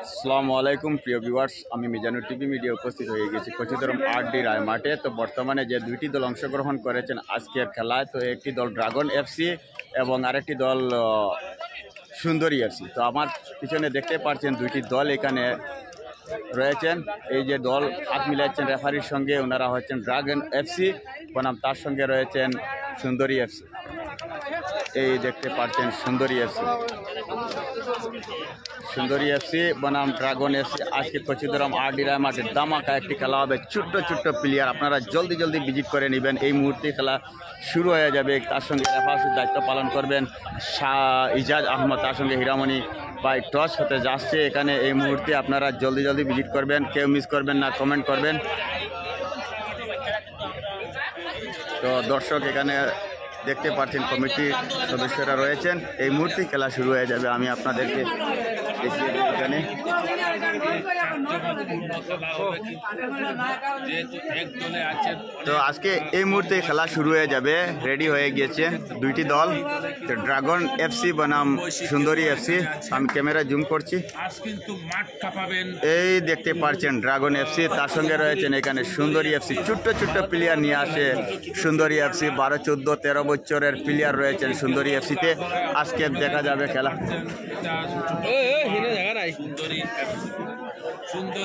আসসালামু আলাইকুম প্রিয় ভিউয়ার্স, আমি মিজানুর টিভি মিডিয়া উপস্থিত হয়ে গেছি কচিদরম আরডি রায় মাঠে। তো বর্তমানে যে দুইটি দল অংশগ্রহণ করেছেন আজকের খেলায়, তো একটি দল ড্রাগন এফসি এবং আরেকটি দল সুন্দরী এফসি। তো আমার পিছনে দেখতে পাচ্ছেন দুইটি দল এখানে রয়েছেন। এই যে দল হাত মিলাচ্ছেন রেফারির সঙ্গে, ওনারা হচ্ছেন ড্রাগন এফসি বনাম তার সঙ্গে রয়েছেন সুন্দরী এফসি। এই দেখতে পাচ্ছেন সুন্দরী এফসি বনাম ড্রাগন এফসি। আজকে কচিদরম আরডি রায় মাঠে দামাকা একটি খেলা হবে। ছোট্ট ছোট্ট প্লেয়ার, আপনারা জলদি ভিজিট করে নেবেন। এই মুহূর্তে খেলা শুরু হয়ে যাবে। তার সঙ্গে রেফারির দায়িত্ব পালন করবেন ইজাজ আহমদ, তার সঙ্গে হীরামণি ভাই। টস হতে যাচ্ছে এখানে এই মুহূর্তে। আপনারা জলদি ভিজিট করবেন, কেউ মিস করবেন না, কমেন্ট করবেন। তো দর্শক এখানে দেখতে পাচ্ছেন কমিটির সদস্যরা রয়েছেন। এই মুহূর্তে খেলা শুরু হয়ে যাবে। আমি আপনাদেরকে দেখিয়ে দিই এখানে। তো আজকে এই মুহূর্তে খেলা শুরু হয়ে যাবে, রেডি হয়ে গিয়েছে দুইটি দল। তো ড্রাগন এফসি বনাম সুন্দরী এফসি। আমি ক্যামেরা জুম করছি, এই দেখতে পাচ্ছেন ড্রাগন এফসি, তার সঙ্গে রয়েছেন এখানে সুন্দরী এফসি। ছোট্ট প্লেয়ার নিয়ে আসে সুন্দরী এফসি। 12, 14, 13 বছরের প্লেয়ার রয়েছেন সুন্দরী এফসিতে। আজকে দেখা যাবে খেলা।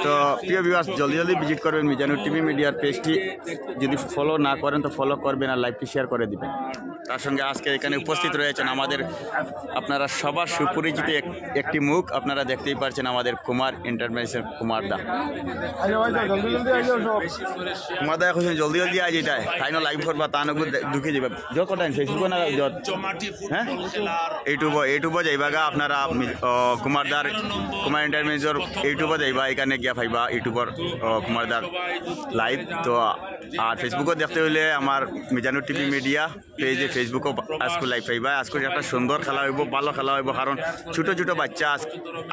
তো প্রিয় ভিউয়ার্স, জলদি ভিজিট করবেন মিজানুর টিভি মিডিয়ার পেজটি। যদি ফলো না করেন তো ফলো করবেন আর লাইভটি শেয়ার করে দিবেন। তার সঙ্গে আজকে এখানে উপস্থিত রয়েছেন আমাদের আপনারা সবার সুপরিচিত একটি মুখ, আপনারা দেখতেই পাচ্ছেন আমাদের কুমার এন্টারপ্রাইজের কুমার দা। কুমার দা এখন জলদি আজ এটাই ফাইনাল লাইভ করবা, তা নগদ ঢুকে যাবে। যত টাইম ফেসবুক না হ্যাঁ ইউটিউবে যাইবাগা আপনারা কুমার এন্টারপ্রাইজের ইউটিউবে যাইবা, এখানে গিয়া পাইবা ইউটিউবর কুমার দার লাইভ। তো আর ফেসবুকও দেখতে হইলে আমার মিজানুর টিভি মিডিয়া পেজে ফেসবুকও আজকে লাইভ পাইবা। আজকে একটা সুন্দর খেলা হইব, ভালো খেলা হইব, কারণ ছোট বাচ্চা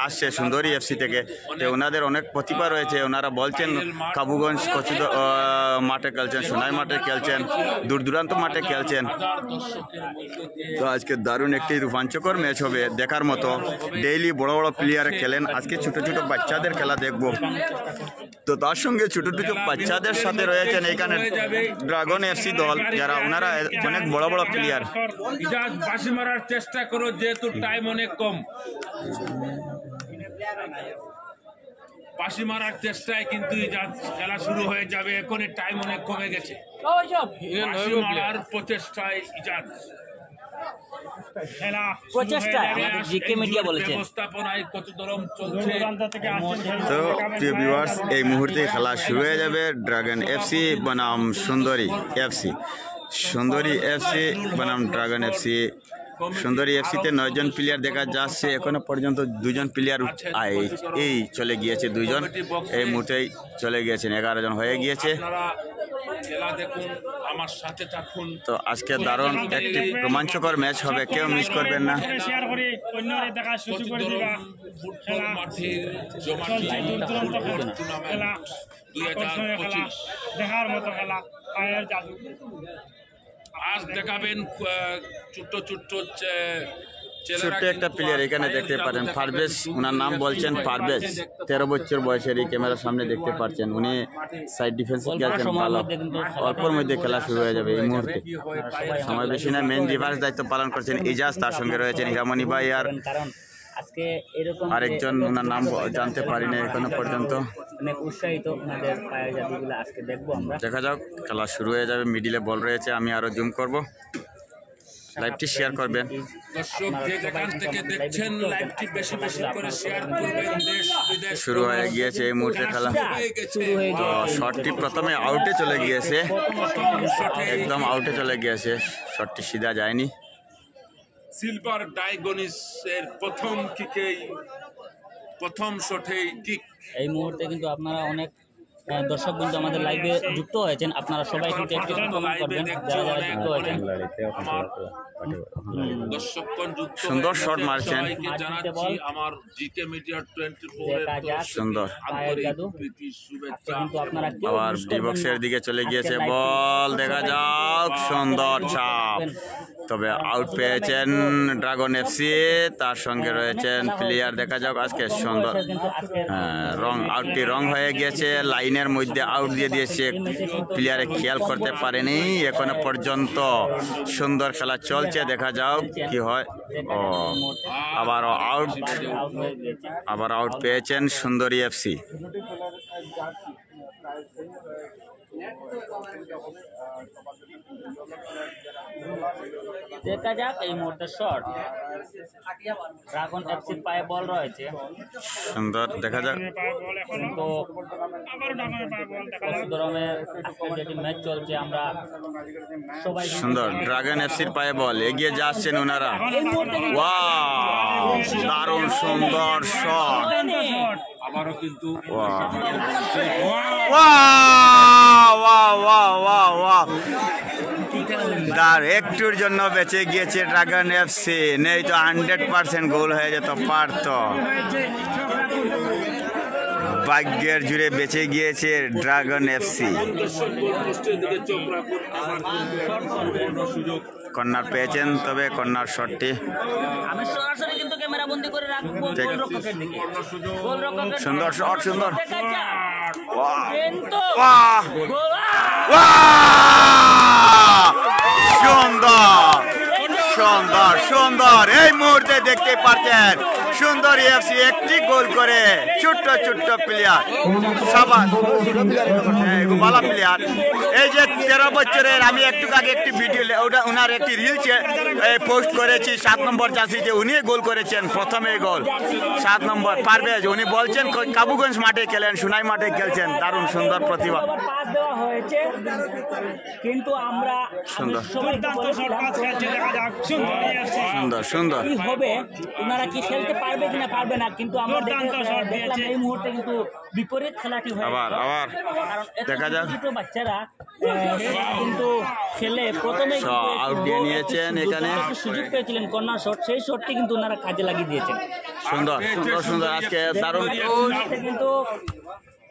আসছে সুন্দরী এফসি থেকে। তো ওনাদের অনেক প্রতিভা রয়েছে। ওনারা বলছেন কাবুগঞ্জ মাঠে খেলছেন, সোনাই মাঠে খেলছেন, দূর দূরান্ত মাঠে খেলছেন। তো আজকে দারুণ একটি রোমাঞ্চকর ম্যাচ হবে, দেখার মতো। ডেইলি বড় প্লেয়ার খেলেন, আজকে ছোট বাচ্চাদের খেলা দেখবো। তো তার সঙ্গে ছোট বাচ্চাদের সাথে রয়েছেন এখানে ড্রাগন এফসি দল, যারা ওনারা অনেক বড় প্লেয়ার। বাঁশি মারার চেষ্টা করো, যেহেতু টাইম অনেক কম। বাঁশি মারার চেষ্টায় কিন্তু খেলা শুরু হয়ে যাবে। এখনই টাইম অনেক কমে গেছে। বাঁশি মারার প্রচেষ্টায় ইজাজ এই মুহূর্তে খেলা শুরু হয়ে যাবে। ড্রাগন এফসি বনাম সুন্দরী এফসি বনাম ড্রাগন এফসি। সুন্দরী এফসিতে 9 জন প্লেয়ার দেখা যাচ্ছে। এখনো পর্যন্ত 2 জন প্লেয়ার এই চলে গিয়েছে, 2 জন এই মুহূর্তেই চলে গিয়েছেন। 11 জন হয়ে গিয়েছে। তো আজকে দারুণ একটি রোমাঞ্চকর ম্যাচ হবে, কেউ মিস করবেন না। আজ দেখাবেন ছোট্ট একটা প্লেয়ার এখানে দেখতে পারেন, পারভেজ। ওনার নাম বলছেন পারভেজ, 13 বছর বয়সের। এই ক্যামেরার সামনে দেখতে পাচ্ছেন উনি সাইড ডিফেন্সে খেলছেন। ভালো, অল্পর মধ্যে খেলা শুরু হয়ে যাবে এই মুহূর্তে। সময় বেশি না। মেন ডিফেন্স দায়িত্ব পালন করছেন ইজাজ, তার সঙ্গে রয়েছেন হীরামণি ভাই আর আরেকজন, ওনার নাম জানতে পারি না এখনো পর্যন্ত। দেখা যাক, খেলা শুরু হয়ে যাবে। মিডিলে বল রয়েছে, আমি আরো জুম করব। লাইভটি শেয়ার করবেন। শুরু হয়ে গিয়েছে এই মুহূর্তে খেলা। শটটি প্রথমে আউটে চলে গিয়েছে, একদম আউটে চলে গিয়েছে। শটটি সিধা যায়নি। সিলভার ডায়াগনিস এর প্রথম শটেই কিক। এই মুহূর্তে কিন্তু আপনারা অনেক দর্শক বন্ধু আমাদের লাইভে যুক্ত হয়েছেন। আপনারা সবাই কিন্তু একটু কমেন্ট করবেন যারা যুক্ত হয়েছেন। সুন্দর শট মারছেন, সুন্দর। আবার ডি বক্সের দিকে চলে গিয়েছে বল, দেখা যাক, সুন্দর চাপ। তবে আউট পেয়েছেন ড্রাগন এফসি, তার সঙ্গে রয়েছেন প্লেয়ার। দেখা যাক আজকে সুন্দর আউটটি রং হয়ে গিয়েছে, লাইনের মধ্যে আউট দিয়ে দিয়েছে, প্লেয়ারে খেয়াল করতে পারেনি এখনো পর্যন্ত। সুন্দর খেলা চলছে, দেখা যাক কি হয়। ও আবার আউট পেয়েছেন সুন্দরী এফসি। দেখা যাক এই মুহূর্তে শট, ড্রাগন এফসির পায়ে বল রয়েছে, সুন্দর দেখা যাক। কিন্তু ধরনের যেটি ম্যাচ চলছে আমরা সবাই সুন্দর ড্রাগন এফসির পায়ে বল, এগিয়ে যাচ্ছেন ওনারা। ওয়াও, দারুণ সুন্দর শট। আবারও কিন্তু একটুর জন্য বেঁচে গিয়েছে ড্রাগন এফসি, নেই তো 100% গোল হয়ে যেত পারত। ভাগ্যের জুড়ে বেঁচে গিয়েছে ড্রাগন এফসি। কর্নার পেয়েছেন, তবে কর্নার শটটি আমি সরাসরি কিন্তু ক্যামেরা বন্দি করে রাখবো গোলরক্ষকের দিকে। গোলরক্ষকের সুন্দর শট, সুন্দর কিন্তু সুন্দর সুন্দর সুন্দর। এই মুহূর্তে দেখতে পাচ্ছেন সুন্দর এফসি একটি গোল করে, ছোট্ট ছোট্ট প্লেয়ার, সবার ভালো প্লেয়ার। এই যে 13 বছরের, আমি একটু আগে একটি ভিডিও, ওটা ওনার একটি রিলস পোস্ট করেছি, 7 নম্বর জার্সিতে উনি গোল করেছেন, প্রথমে গোল 7 নম্বর পারভেজ। উনি বলছেন কাবুগঞ্জ মাঠে খেলেন, সুনাই মাঠে খেলছেন, দারুণ সুন্দর প্রতিভা। পাস দেওয়া হয়েছে, কিন্তু আমরা সুন্দর সুন্দর সুন্দর কি হবে, ওনারা কি খেলতে পারবে কিনা পারবে না, কিন্তু আমরা দেখলাম এই মুহূর্তে কিন্তু বিপরীত খেলাটি হয়। আবার দেখা যাক। ছোট বাচ্চারা কিন্তু খেলে প্রথমে আউট দিয়ে নিয়েছেন, এখানে সুযোগ পেয়েছিলেন কর্নার শট, সেই শটটি কিন্তু ওনারা কাজে লাগিয়ে দিয়েছেন। সুন্দর সুন্দর সুন্দর আজকে দারুণ। কিন্তু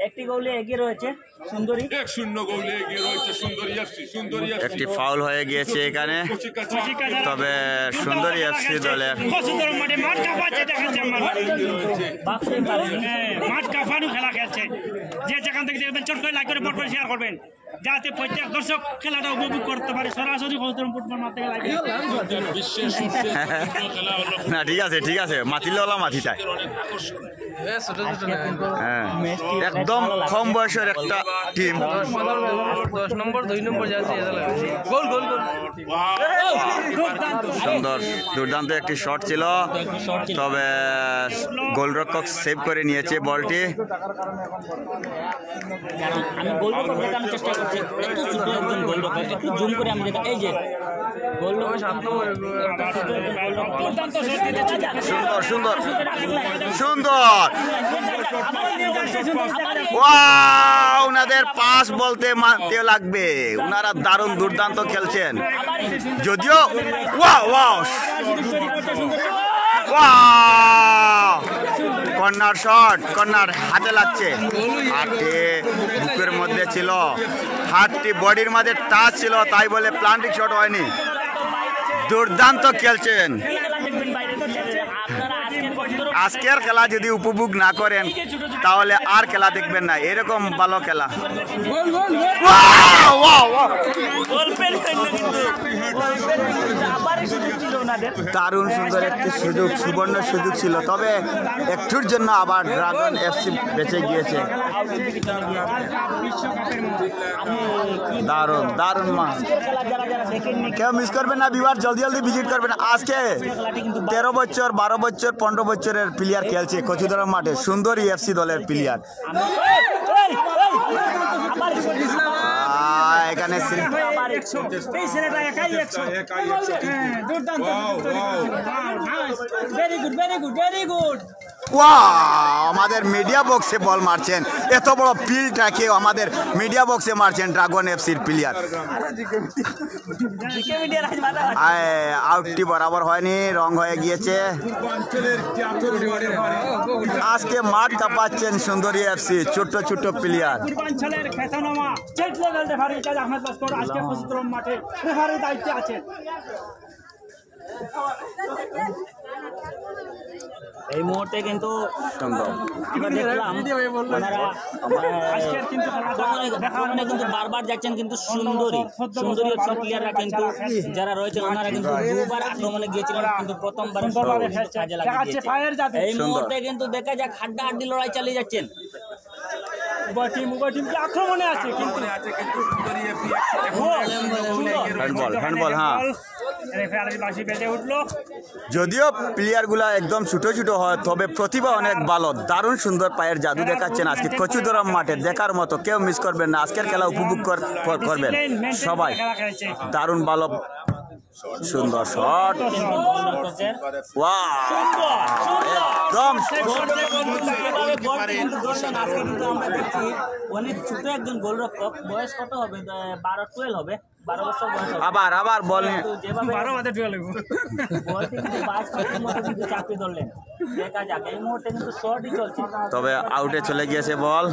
একটি গোলে এগিয়ে রয়েছে সুন্দরী, 1-0 গোলে এগিয়ে রয়েছে সুন্দরী এফসি। সুন্দরী একটি ফাউল হয়ে গিয়েছে এখানে, তবে সুন্দরী এফসি দলের মাঠ কাঁপানো খেলা খেলছে। যে যেখান থেকে দেখবেন চট করে লাইক করে বট করে শেয়ার করবেন, যাতে প্রত্যেক দর্শক খেলাটা উপভোগ করতে পারে। সরাসরি ফুটবল মাঠ থেকে লাইক না, ঠিক আছে ঠিক আছে, মাতিলেওয়ালা মাতি চায়। হ্যাঁ, একদম কম বয়সের একটা টিম। 10 নম্বর 2 নম্বর যাচ্ছে, গোল গোল গোল। সুন্দর দুর্দান্ত একটি শট ছিল, তবে গোলরক্ষক সেভ করে নিয়েছে বলটি। আমি গোলরক্ষক দেখানোর চেষ্টা করছি, একটু ছোট একজন গোলরক্ষক, একটু জুম করে আমি দেখা, এই যে গোলরক্ষক 7 নম্বর। সুন্দর সুন্দর সুন্দর। ওয়াও, ওনাদের পাস বলতে মানতে লাগবে, ওনারা দারুণ দুর্দান্ত খেলছেন। যদিও wow wow wow, corner shot, corner হাতে লাগছে, হাতে বুকের মধ্যে ছিল, হাতটি বডির মাঝে টাচ ছিল, তাই বলে প্লান্টিং শট হয়নি। দুর্দান্ত খেলছেন। আজকের খেলা যদি উপভোগ না করেন তাহলে আর খেলা দেখবেন না, এরকম ভালো খেলা। দারুণ সুন্দর একটি সুযোগ, সুবর্ণ সুযোগ ছিল, তবে একটুর জন্য আবার ড্রাগন এফসি বেঁচে গিয়েছে। দারুণ দারুণ মাস, কেউ মিস করবেন না, বিবার জলদি জলদি ভিজিট করবেন। আজকে 13 বছর 12 বছর 15 বছরের প্লেয়ার খেলছে কচুদরম মাঠে, সুন্দরী এফসি দলের প্লেয়ার। এখানে আমাদের মিডিয়া বক্সে বল মারছেন, এত বড় ফিল্ডটাকে আমাদের মিডিয়া বক্সে মারছেন ড্রাগন এফসির প্লেয়ার। আউটটি বরাবর হয়নি, রং হয়ে গিয়েছে। আজকে মাঠ কাঁপাচ্ছেন সুন্দরী এফসি, ছোট্ট ছোট্ট প্লেয়ার। পূর্বাঞ্চলের খ্যাতনামা স্টেট লেভেল রেফারি কাজ আহমেদ লস্কর আজকে ফজলুর মাঠে রেফারির দায়িত্বে আছেন। এই মুহূর্তে কিন্তু সুন্দর আমরা দেখলাম ওনারা আজকের কিন্তু আক্রমণে কিন্তু বারবার যাচ্ছেন, কিন্তু সুন্দরী হচ্ছে প্লেয়াররা কিন্তু যারা রয়েছেন ওনারা কিন্তু দুবার আক্রমণে গিয়েছিলেন, কিন্তু প্রথমবার কাজে লাগিয়েছে। এই মুহূর্তে কিন্তু দেখা যাক হাড্ডাহাড্ডি লড়াই চালিয়ে যাচ্ছেন। উভয় টিম কি আক্রমণে আছে, কিন্তু হ্যান্ডবল হ্যাঁ। রেফারি বাঁশি বেজে উঠলো। যদিও প্লেয়ার গুলা একদম ছোট ছোট হয়, তবে প্রতিভা অনেক ভালো। দারুণ সুন্দর পায়ের জাদু দেখাচ্ছেন আজকে কচুদরম মাঠে, দেখার মতো, কেউ মিস করবেন না। আজকের খেলা উপভোগ করবেন সবাই। দারুণ ভালো সুন্দর শট, একদম অনেক ছোট একজন গোলরক্ষক, বয়স কত হবে? 12-12 হবে, 12 বছর বয়স হবে। আবার বল যেভাবে চাকরি ধরলেন, দেখা যাক। এই মুহূর্তে কিন্তু শর্টই চলছে, তবে আউটে চলে গিয়েছে বল।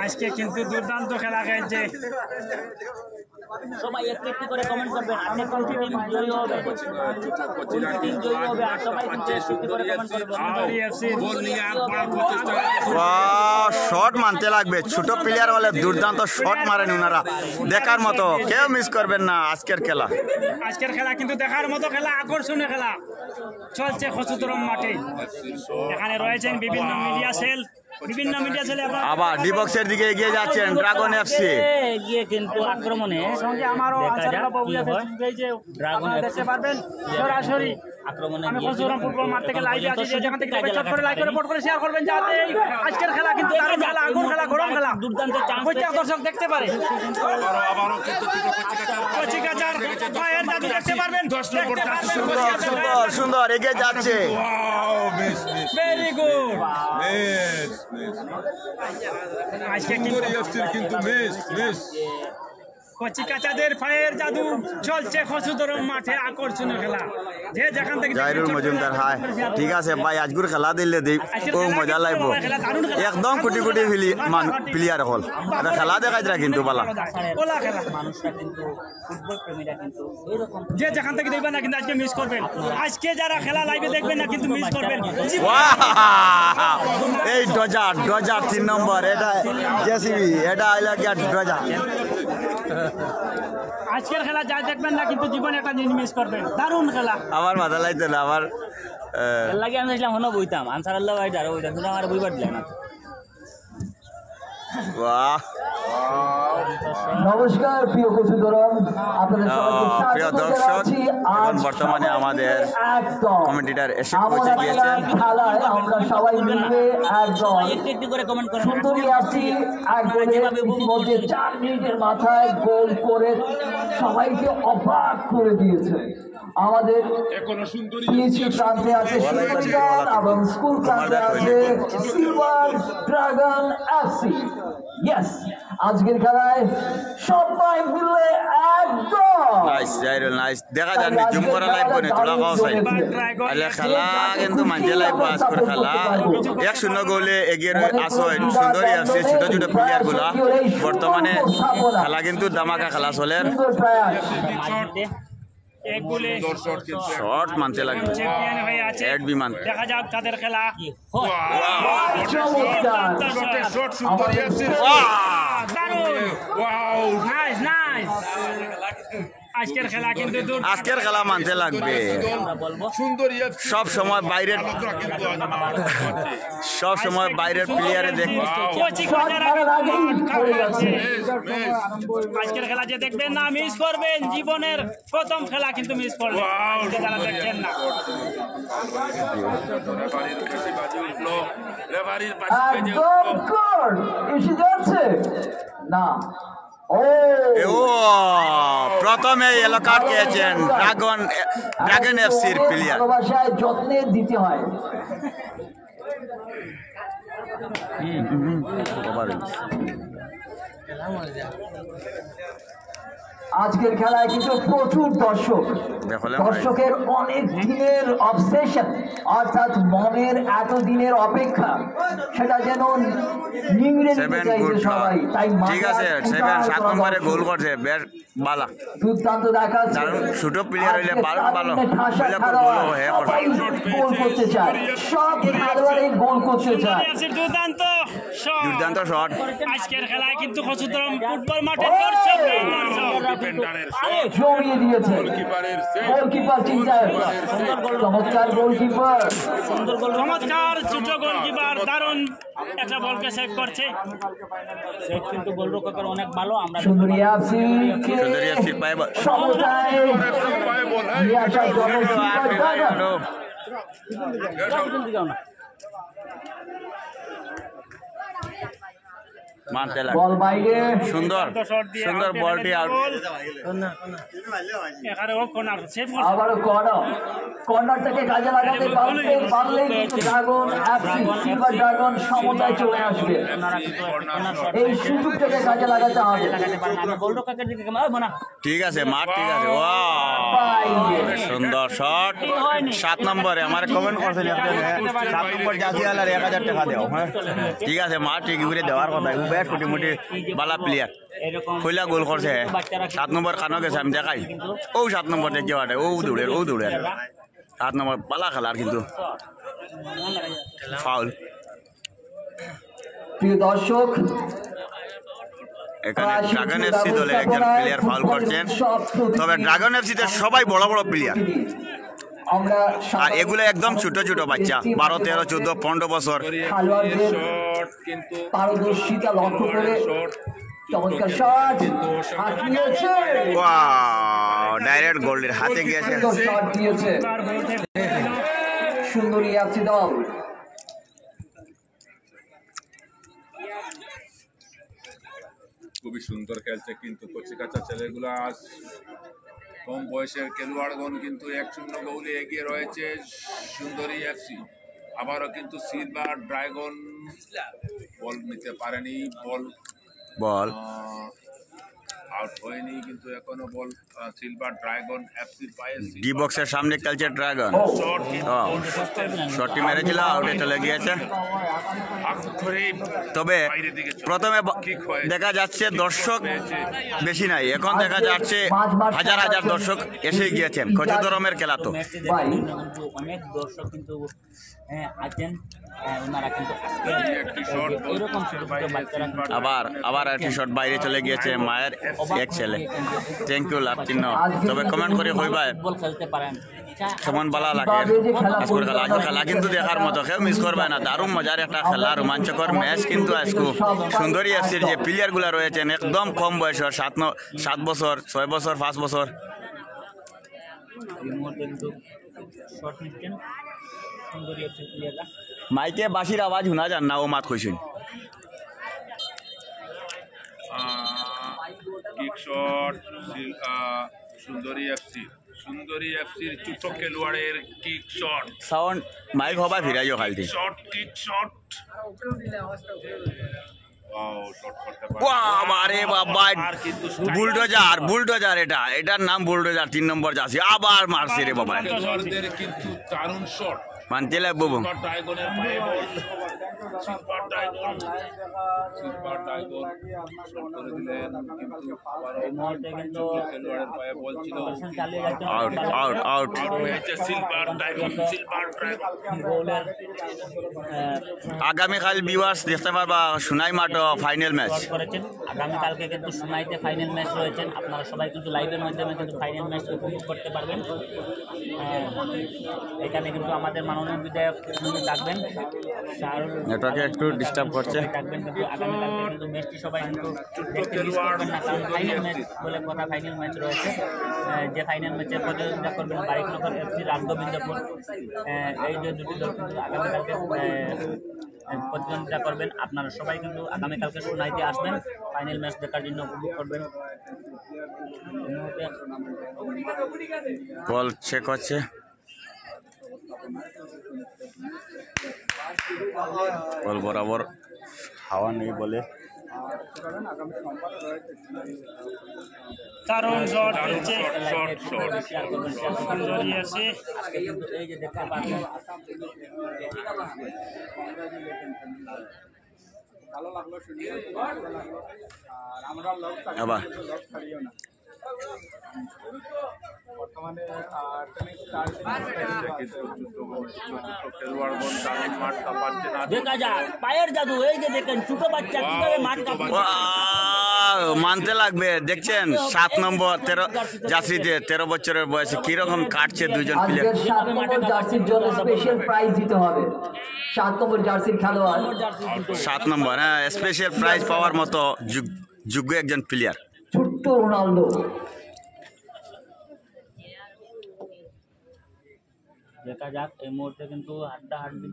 আজকে কিন্তু দুর্দান্ত খেলা খেলছে। সবাই একটু একটু করে কমেন্ট করবেন, আপনি কোন টিম জয়ী হবে, কোন টিম জয়ী হবে, আর সবাই কিন্তু একটু একটু করে কমেন্ট করবেন। শট মানতে লাগবে, ছোট প্লেয়ার হলে দুর্দান্ত শট মারেন ওনারা, দেখার মতো, কেউ মিস করবেন না আজকের খেলা। আজকের খেলা কিন্তু দেখার মতো খেলা, আকর্ষণীয় খেলা চলছে কচুদরম মাঠে। এখানে রয়েছেন বিভিন্ন মিডিয়া সেল, আবার ডিবক্সের দিকে এগিয়ে যাচ্ছেন ড্রাগন এফসি। এগিয়ে কিন্তু আক্রমণে সঙ্গে আমারও ড্রাগন দেখতে পারবেন সরাসরি আক্রমণে আমি কচুদরম ফুটবল মাঠ থেকে লাইভে আছি, যেখান থেকে চট করে লাইক করে রিপোর্ট করে শেয়ার করবেন, যাতে আজকের খেলা কিন্তু দারুণ খেলা, আগুন খেলা, গরম খেলা, দুর্দান্ত চান্স প্রত্যেক দর্শক দেখতে পারে। কচিকাচার পায়ের জাদু দেখতে পারবেন, সুন্দর এগিয়ে যাচ্ছে। Very good. আজকে কিন্তু কচিকাচাদের পায়ের জাদু চলছে কচুদরম মাঠে, আকর্ষণীয় খেলা। যে যেখান থেকে জাহিরুল মজুমদার হাই, ঠিক আছে ভাই, আজগুর খেলা দিলে দেই ও মজা লাগব, একদম কোটি কোটি প্লেয়ার হল, এটা খেলা দেখাই যায় কিন্তু বালা মানুষরা কিন্তু ফুটবল প্রেমীরা কিন্তু এরকম যে যেখান থেকে দেখবেন না কিন্তু আজকে মিস করবেন। আজকে যারা খেলা লাইভে দেখবেন না কিন্তু মিস করবেন। এই ডজার 3 নম্বর, এটা জেসিবি, এটা আইলা গিয়া ডজার। আজকের খেলা যা দেখবেন না কিন্তু জীবনে একটা জিনিস মিস করবেন, দারুণ খেলা। আমার মাথা লাগতো না, আমার লাগে আমি দেখলাম হনো বইতাম আনসার আল্লাহ ভাই যারা বইতাম, তুমি আমার বইবার দিলে না। বাহ, নমস্কার প্রিয় কচুদরম, আপনাদের প্রিয় দর্শক, এখন বর্তমানে আমাদের কমেন্টেটর এসে পৌঁছে গিয়েছেন। খেলায় আমরা সবাই মিলে একদম একটু একটু করে কমেন্ট করেন। সুন্দরী আসছি, ইতিমধ্যে 4 মিনিটের মাথায় গোল করে সবাইকে অবাক করে দিয়েছে। আমাদের পিএইচি প্রান্তে আছে সুন্দরবন এবং স্কুল প্রান্তে আছে সিলভার ড্রাগন এফসি। ইয়েস, আজকের খেলায় সবাই মিলে একদম নাইস জাহিরুল, নাইস। দেখা যাননি জুম করা লাইভ বনে তোলা খাওয়া চাই আলে খেলা কিন্তু মানতে লাইভ আজকের খেলা 1-0 গোলে এগিয়ে আসো সুন্দরী এফসি। ছোট ছোট প্লেয়ার গুলা বর্তমানে খেলা কিন্তু দামাকা খেলা চলে, শর্ট মানতে লাগবে, চ্যাম্পিয়ন হয়ে আছে, এড বিমান। দেখা যাক তাদের খেলা। Nice nice. আজকের খেলা কিন্তু আজকের খেলা মানতে লাগবে। সব সময় বাইরের প্লেয়ারে দেখবে। আজকের খেলা যে দেখবেন না মিস করবেন, জীবনের প্রথম খেলা কিন্তু মিস করবেন যারা দেখছেন না। একদম গুড, এসে যাচ্ছে না। ও প্রথমে ইয়েলো কার্ড পেয়েছেন ড্রাগন এফসির প্লেয়ার। ভালোবাসায় যত্নে দিতে হয়। আজকের খেলায় কিন্তু প্রচুর দর্শক, দেখলে দর্শকের অনেক দিনের অবসেশন, অর্থাৎ মনের এতদিনের অপেক্ষা, সেটা যেন নিংড়ে নিতে 7 চাইছে গুড সবাই। তাই ঠিক আছে 7 7 নম্বরে গোল করছে বেশ ভালো দুর্দান্ত দেখাচ্ছে। কারণ ছোট প্লেয়ার হইলে ভালো ভালো ঠাসা প্লেয়ার খেলোয়াড়, গোল হয়ে সবাই গোল করতে চায়, সব খেলোয়াড়ই গোল করতে চায়। দুর্দান্ত শট। দুর্দান্ত শট আজকের খেলায় কিন্তু খসুতরম ফুটবল মাঠে দর্শক নেই, দর্শক। ডিফেন্ডারের শট জমিয়ে দিয়েছে কিপারের সেভ গোলকিপার, চিন্তায় চমৎকার গোলকিপার। চমৎকার ছোট গোলকিপার দারুণ একটা বলকে সেভ করছে। সেট কিন্তু গোলরক্ষকের অনেক ভালো। আমরা সুন্দরী আফসি সুন্দরী FC পায় সমতায় পায়ে বল নিয়ে আসা গোলকিপার ড্রাগন। মারতে লাগে বল বাইরে, সুন্দর সুন্দর বলটি আউট এখানে ও কর্নার সেভ করছে। আবারও কর্নার থেকে কাজে লাগাতে পারলেই কিন্তু ড্রাগন আফসি, সিলভার ড্রাগন সমতায় চলে আসবে। এই সুযোগটাকে কাজে লাগাতে হবে। লাগাতে পারেন। আমি গোলরক্ষকের দিকে না ঠিক আছে মাঠ ঠিক আছে বাইরে। সুন্দর শট 7 নম্বরে আমার কমেন্ট করছেন 7 নম্বর জাতি আলার 1000 টাকা দেও হ্যাঁ ঠিক আছে মাঠ ঠিক করে দেওয়ার কথা ও বেশ কোটি মোটি বালা প্লেয়ার এরকম কইলা গোল করছে 7 নম্বর কানো গেছে আমি দেখাই ও 7 নম্বর দেখে বাটে ও দৌড়ে 7 নম্বর বালা খেলার কিন্তু ফাউল প্রিয় দর্শক, এখানে ড্রাগন এফসি দলের একজন প্লেয়ার ফাউল করছেন তবে ড্রাগন এফসিতে সবাই বড় বড় প্লেয়ার আমরা আর এগুলো একদম ছোট ছোট বাচ্চা 12 13 14 15 বছর খেলোয়াড়দের শট কিন্তু পারদর্শিতা লক্ষ্য করে চমৎকার শট হাঁকিয়েছে, ওয়াও ডাইরেক্ট গোলের হাতে গিয়েছে শট দিয়েছে সুন্দরী আফসি দল। খুবই সুন্দর খেলছে কিন্তু কচিকাচা ছেলেগুলা আজ কম বয়সের খেলোয়াড়গণ কিন্তু 1-0 গোলে এগিয়ে রয়েছে সুন্দরী এফসি। আবারও কিন্তু সিলভার ড্রাগন বল নিতে পারেনি, বল আউট হয়নি কিন্তু এখনো বল সিলভার ড্রাগন এফসির পায়ে। ডি বক্সের সামনে খেলছে ড্রাগন শট শটটি মেরেছিল আউটে চলে গিয়েছে তবে প্রথমে দেখা যাচ্ছে দর্শক বেশি নাই, এখন দেখা যাচ্ছে হাজার হাজার দর্শক এসে গিয়েছেন খচুতরমের খেলা তো ম্যাচটি দেখে কিন্তু অনেক দর্শক কিন্তু আছেন। ওনারা কিন্তু আজকে এরকম ছোট ছোট বাচ্চারা কিন্তু আবার একটি শট বাইরে চলে গিয়েছে মায়ের এক ছেলে। থ্যাংক ইউ লাভ চিহ্ন তবে কমেন্ট করে হইবা ফুটবল খেলতে পারেন। কেমন ভালো লাগে আজকের খেলা আজকের খেলা কিন্তু দেখার মতো কেউ মিস করবে না, দারুণ মজার একটা খেলা, রোমাঞ্চকর ম্যাচ কিন্তু আজকে সুন্দরী এফসির যে প্লেয়ার গুলা রয়েছেন একদম কম বয়সের 7 বছর 6 বছর 5 বছর এই মুহূর্তে কিন্তু শট নিচ্ছেন সুন্দরী এফসি প্লেয়াররা। মাইকে বাঁশির আওয়াজ শোনা যান না ও মাত কইছেন কিক শট সুন্দরী এফসির ছোট খেলোয়াড়ের কিক শট সাউন্ড মাইক হবা ফিরাইও খালতি shot kick shot wow shot করতে পারে আরে বাবা বুলডোজার এটার নাম বুলডোজার 3 নম্বর জার্সি আবার মারছে রে বাবা খেলোয়াড়দের কিন্তু দারুণ শট মানতে লাগবো টাইগনের পায়ে বল সিলভার টাইগন শট করে দিলেন কিন্তু এই মুহূর্তে কিন্তু খেলোয়াড়ের পায়ে বল ছিল চালিয়ে যাচ্ছেন আউট আউট হয়েছে সিলভার টাইগন গোলের আগামীকাল ভিউয়ার্স দেখতে পারবা সোনাই মাঠে ফাইনাল ম্যাচ করেছেন। আগামীকালকে কিন্তু সোনাইতে ফাইনাল ম্যাচ রয়েছেন, আপনারা সবাই কিন্তু লাইভের মাধ্যমে কিন্তু ফাইনাল ম্যাচ উপভোগ করতে পারবেন। এখানে কিন্তু আমাদের মাননীয় বিধায়ক থাকবেন, নেটওয়ার্কে একটু ডিস্টার্ব করছে থাকবেন কিন্তু আগামীকালকে কিন্তু ম্যাচটি সবাই কিন্তু দেখতে মিস করবেন না, কারণ ফাইনাল ম্যাচ বলে কথা, ফাইনাল ম্যাচ রয়েছে। যে ফাইনাল ম্যাচের প্রতিযোগিতা করবেন বারিকনগর এফসি রাজগোবিন্দপুর, এই যে দুটি দল কিন্তু আগামীকালকে প্রতিদ্বন্দ্বিতা করবেন। আপনারা সবাই কিন্তু আগামীকালকে সোনাইতে আসবেন, ফাইনাল ম্যাচ দেখার জন্য উপভোগ করবেন। বল চেক হচ্ছে বল বরাবর হাওয়া নেই বলে দারুণ শট খেলছে শর্ট সুন্দরী আছে আজকে কিন্তু এই যে দেখতে পাচ্ছেন আবার খেলোয়াড়গণ দারুণ মাঠ কাঁপাচ্ছে না দেখা যাক পায়ের জাদু এই যে দেখেন ছোট বাচ্চা কিভাবে মাঠ কাঁপাচ্ছে ওয়াও, মানতে লাগবে দেখছেন 7 নম্বর 13 জার্সিতে 13 বছরের বয়সে কিরকম কাটছে দুজন প্লেয়ার। আজকের 7 নম্বর জার্সির জন্য স্পেশাল প্রাইজ দিতে হবে 7 নম্বর জার্সির খেলোয়াড় 7 নম্বর, হ্যাঁ, স্পেশাল প্রাইজ পাওয়ার মতো যোগ্য একজন প্লেয়ার। ছোট্ট রোনাল্ডো। দেখা যাক এই মুহূর্তে কিন্তু হাড্ডাহাড্ডি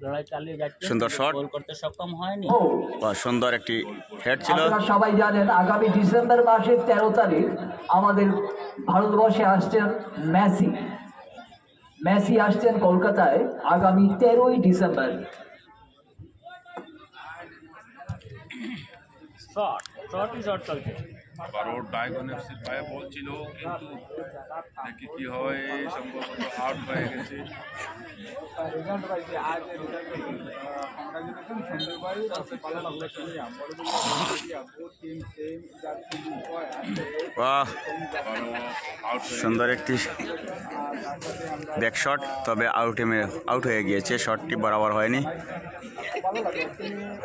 লড়াই চালিয়ে যাচ্ছে, সুন্দর শট। গোল করতে সক্ষম হয়নি। ও সুন্দর একটি হেড ছিল। আপনারা সবাই জানেন আগামী ডিসেম্বর মাসের 13 তারিখ আমাদের ভারতবর্ষে আসছেন মেসি আসছেন কলকাতায় আগামী 13ই ডিসেম্বর। শটই শট চলছে। আবারও ড্রাগন এফসির পায়ে বলছিল কিন্তু দেখি কি হয়, সম্ভবত আউট হয়ে গেছে। বাহ, আবারও আউট হয়ে সুন্দর একটি ব্যাক শট, তবে আউট হয়ে গিয়েছে, শটটি বরাবর হয়নি।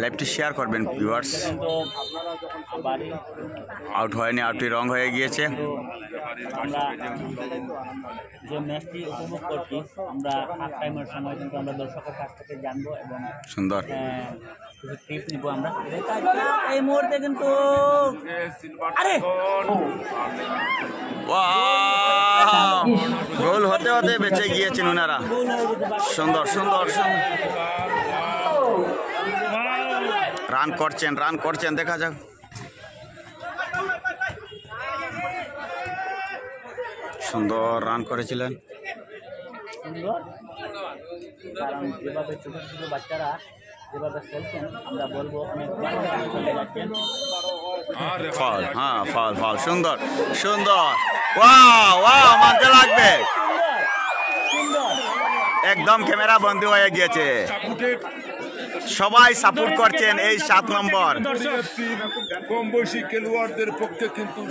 লাইভটি শেয়ার করবেন ভিউয়ার্স। কিন্তু আবারই আউট হয়নি, আউটটি রং হয়ে গিয়েছে। আমরা যে ম্যাচটি উপভোগ করছি আমরা হাফ টাইমের সময় কিন্তু আমরা দর্শকের কাছ থেকে জানবো এবং সুন্দর কিছু টিপস নিব আমরা। এই মুহূর্তে কিন্তু আরে ওয়াও, গোল হতে হতে বেঁচে গিয়েছেন ওনারা। সুন্দর সুন্দর সুন্দর রান করছেন, দেখা যাক। সুন্দর রান করেছিলেন। সুন্দর, কারণ যেভাবে ছোট ছোট বাচ্চারা যেভাবে খেলছেন আমরা বলবো অনেক ভালো চলে যাচ্ছেন। ফল, হ্যাঁ, ফল, সুন্দর ওয়াও, মানতে লাগবে। সুন্দর একদম ক্যামেরা বন্ধ হয়ে গিয়েছে, সবাই সাপোর্ট করছেন এই 7 নম্বর। কম বয়সী খেলোয়াড়দের পক্ষে কিন্তু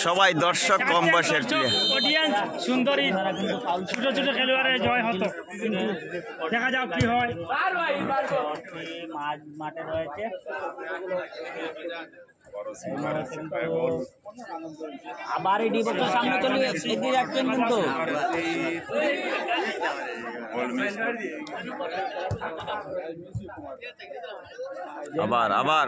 সবাই দর্শক কম বয়সের প্লেয়ার। অডিয়েন্স সুন্দরী ছোট ছোট খেলোয়াড়ের জয় হতো, কিন্তু দেখা যাক কি হয়। মাঠে রয়েছে আবার এই ডিবক্সের সামনে চলে এগিয়ে যাচ্ছেন কিন্তু আবার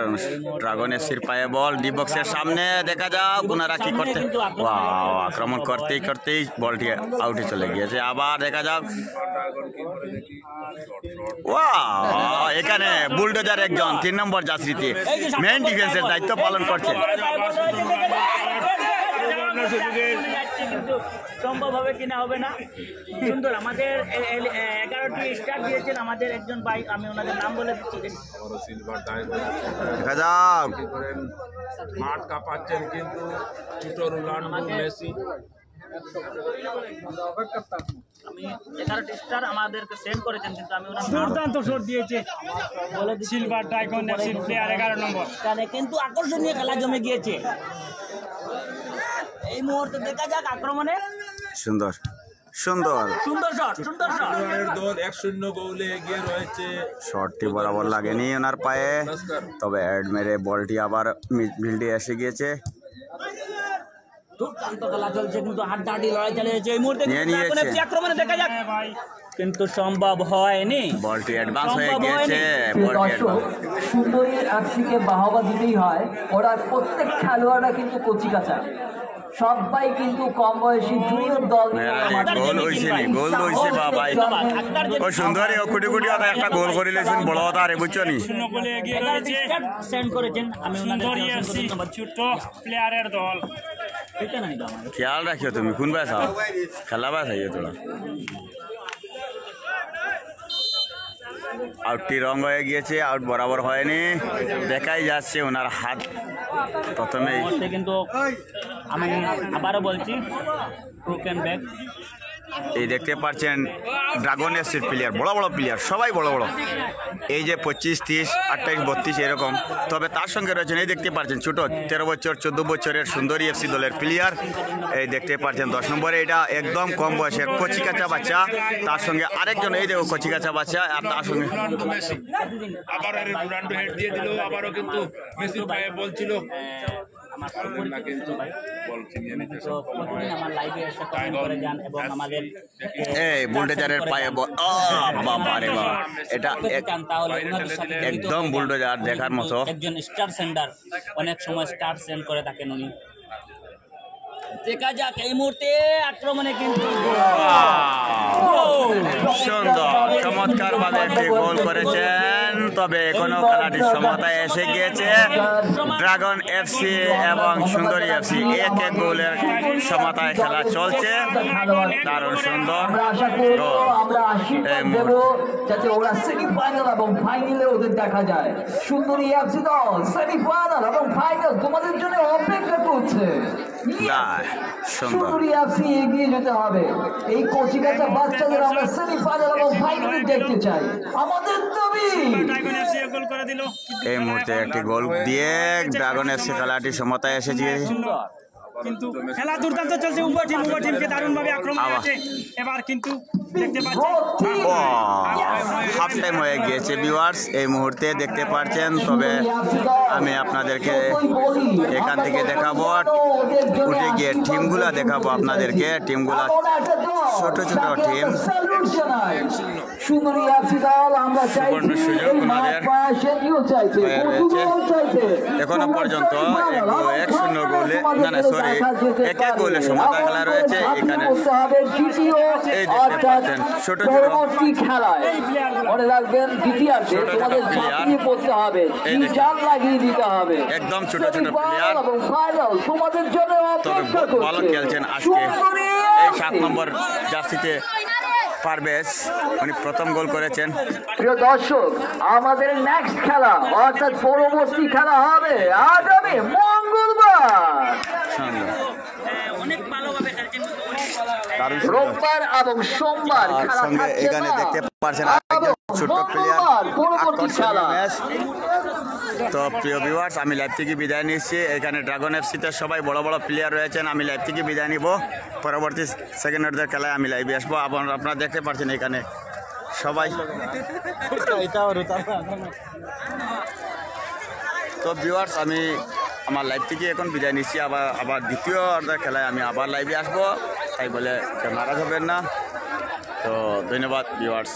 ড্রাগন এফসির পায়ে বল, ডি বক্সের সামনে, দেখা যাক ওনারা কি করতে। ওয়াও, আক্রমণ করতেই বলটি আউটে চলে গিয়েছে। আবার দেখা যাক, ওয়াও, এখানে বুলডোজার একজন 3 নম্বর জার্সিতে মেইন ডিফেন্সের দায়িত্ব পালন করছে। কিন্তু সম্ভব হবে কিনা হবে না। সুন্দর, আমাদের 11টি স্টার দিয়েছেন আমাদের একজন ভাই, আমি ওনাদের নাম বলে দিচ্ছি। দেখা যাক, মাঠ কাঁপাচ্ছেন কিন্তু ছোট রোনাল্ডো মেসি। আমি 11টি স্টার আমাদেরকে সেন্ড করেছেন, কিন্তু আমি ওনার নাম দুর্দান্ত শট দিয়েছে বলে দিচ্ছি। সিলভার ড্রাগন এফসির প্লেয়ার 11 নম্বর। এখানে কিন্তু আকর্ষণীয় খেলা জমে গিয়েছে। এই মুহূর্তে দেখা যাক আক্রমণে সুন্দর শট। দল 1-0 গোলে এগিয়ে রয়েছে। শটটি বরাবর লাগেনি ওনার পায়ে, তবে হেড মেরে বলটি আবার মিডফিল্ডে এসে গিয়েছে। দুর্দান্ত খেলা চলছে, কিন্তু হাড্ডাহাড্ডি লড়াই চালিয়েছে। এই মুহূর্তে নিয়ে নিয়েছে। ড্রাগন এফসি আক্রমণে দেখা যাক, হ্যাঁ ভাই, কিন্তু সম্ভব হয়নি। বলটি অ্যাডভান্স হয়ে সম্ভব গিয়েছে, হয়নি। বলটি দর্শক অ্যাডভান্স। সুন্দরী এফসিকে বাহবা দিতেই হয়, ওরা প্রত্যেক খেলোয়াড়রা কিন্তু কচিকাঁচা, সবাই কিন্তু কম বয়সী জুনিয়র দল নিয়ে মাঠে গোল হয়েছে বাবা। ও সুন্দরী ও কোটি একটা গোল করে লেছেন, বড় কথা আরে বুঝছো নি। 0 গোলে এগিয়ে রয়েছে সেন্ড করেছেন, আমি সুন্দরী এফসি ছোট প্লেয়ারের দল। খেয়াল রাখিও তুমি, কোন বাস খেলা বাস আইয়ে তোরা। আউটটি রং হয়ে গিয়েছে, আউট বরাবর হয়নি। দেখাই যাচ্ছে ওনার হাত প্রথমেই কিন্তু আমি আবারও বলছি ব্রোকেন ব্যাক। এই দেখতে পাচ্ছেন ড্রাগন এফসির প্লেয়ার, বড় বড় প্লেয়ার, সবাই বড় বড়, এই যে 25, 30, 28, 32 এরকম। তবে তার সঙ্গে রয়েছেন এই দেখতে পাচ্ছেন ছোটো 13 বছর 14 বছরের সুন্দরী এফসি দলের প্লেয়ার। এই দেখতে পাচ্ছেন 10 নম্বরে, এটা একদম কম বয়সের কচিকাচা বাচ্চা, তার সঙ্গে আরেকজন এই দেখো কচিকাচা বাচ্চা, আর তার সঙ্গে রোনাল্ডো মেসি আবার রোনাল্ডো হেড দিয়ে দিল, আবারও কিন্তু মেসির পায়ে বল ছিল আমার না, কিন্তু বল ছিনিয়ে নিতে তো প্রতিদিন আমার লাইভে এসে কমেন্ট করে যান এবং আমাদের এই বুলডোজারের পায়ে বাবা রে বাবা, এটা চান তাহলে ওনাদের সাথে জড়িত একদম হয়ে বুলডোজার যান। দেখার মতো। একজন স্টার সেন্ডার, অনেক সময় স্টার সেন্ড করে থাকেন উনি। দেখা যাক এই মুহূর্তে আক্রমণে কিন্তু সুন্দর চমৎকার ভাবে একটি গোল করেছেন। তবে এখনো খেলাটির সমতায় এসে গিয়েছে ড্রাগন এফসি এবং সুন্দরী এফসি, এক এক গোলের সমতায় খেলা চলছে। দারুণ সুন্দর আমরা আশা করব, গোল। আমরা আশীর্বাদ দেব যাতে ওরা সেমিফাইনাল এবং ফাইনালে ওদের দেখা যায়। সুন্দরী এফসি দল সেমিফাইনাল এবং ফাইনাল তোমাদের জন্য অপেক্ষা করছে। দায়, সুন্দর সুন্দরী এফসি এগিয়ে যেতে হবে। এই কচিকাচা বাচ্চাদের আমরা সেমিফাইনাল এবং ফাইনালে দেখতে চাই, আমাদের দাবি। ড্রাগন এফসি গোল করে দিল। এই মুহূর্তে একটি গোল দিয়ে ড্রাগন এফসি খেলাটি সমতায় এসেছে। কিন্তু খেলা দুর্দান্ত চলছে, উভয় টিমকে দারুণভাবে আক্রমণে আছে। এবার কিন্তু দেখতে পাচ্ছি ও হাফ টাইম হয়ে গিয়েছে ভিউয়ার্স, এই মুহূর্তে দেখতে পাচ্ছেন। তবে আমি আপনাদেরকে এখান থেকে দেখাবো, উঠে গিয়ে টিমগুলা দেখাবো আপনাদেরকে। টিমগুলা ছোট ছোট টিম, সুন্দরী এফসি দল আমরা সুবর্ণ সুযোগ ওনাদের হয়ে রয়েছে। এখনো পর্যন্ত 1-0 গোলে, না না সরি 1-1 গোলে সমতা খেলা রয়েছে এখানে। এই দেখতে পাচ্ছেন ছোট ছোট পরবর্তী খেলায় মনে রাখবেন দ্বিতীয়ার্ধে ছোট ছোট তোমাদের player। ঝাঁপিয়ে পড়তে হবে, এই দেখুন। জাল লাগিয়ে দিতে হবে। একদম ছোট ছোট প্লেয়ার, এবং ফাইনাল তোমাদের জন্য তবে অপেক্ষা ভালো করছে। খেলছেন আজকে। সুন্দরী এই FC 7 নম্বর জার্সিতে পারভেজ উনি প্রথম গোল করেছেন। প্রিয় দর্শক, আমাদের নেক্সট খেলা অর্থাৎ পরবর্তী খেলা হবে আগামী মঙ্গলবার, সুন্দর অনেক ভালোভাবে খেলছেন। দারুণ সুন্দর। রোববার এবং সোমবার আর খেলা সঙ্গে থাকছে এখানে না। দেখতে পাচ্ছেন আরেকজন ছোট্ট প্লেয়ার, মঙ্গলবার পরবর্তী খেলা। ম্যাচ। তো প্রিয় ভিউয়ার্স, আমি লাইভ থেকে বিদায় নিচ্ছি। এখানে ড্রাগন এফসিতে সবাই বড় বড় প্লেয়ার রয়েছেন। আমি লাইভ থেকে বিদায় নিব, পরবর্তী সেকেন্ড হাফের খেলায় আমি লাইভে আসবো। আপনারা দেখতে পাচ্ছেন এখানে সবাই। তো ভিউয়ার্স, আমি আমার লাইভ থেকে এখন বিদায় নিচ্ছি। আবার দ্বিতীয় অর্ধের খেলায় আমি আবার লাইভে আসবো, তাই বলে কেউ নারাজ হবেন না। তো ধন্যবাদ ভিউয়ার্স।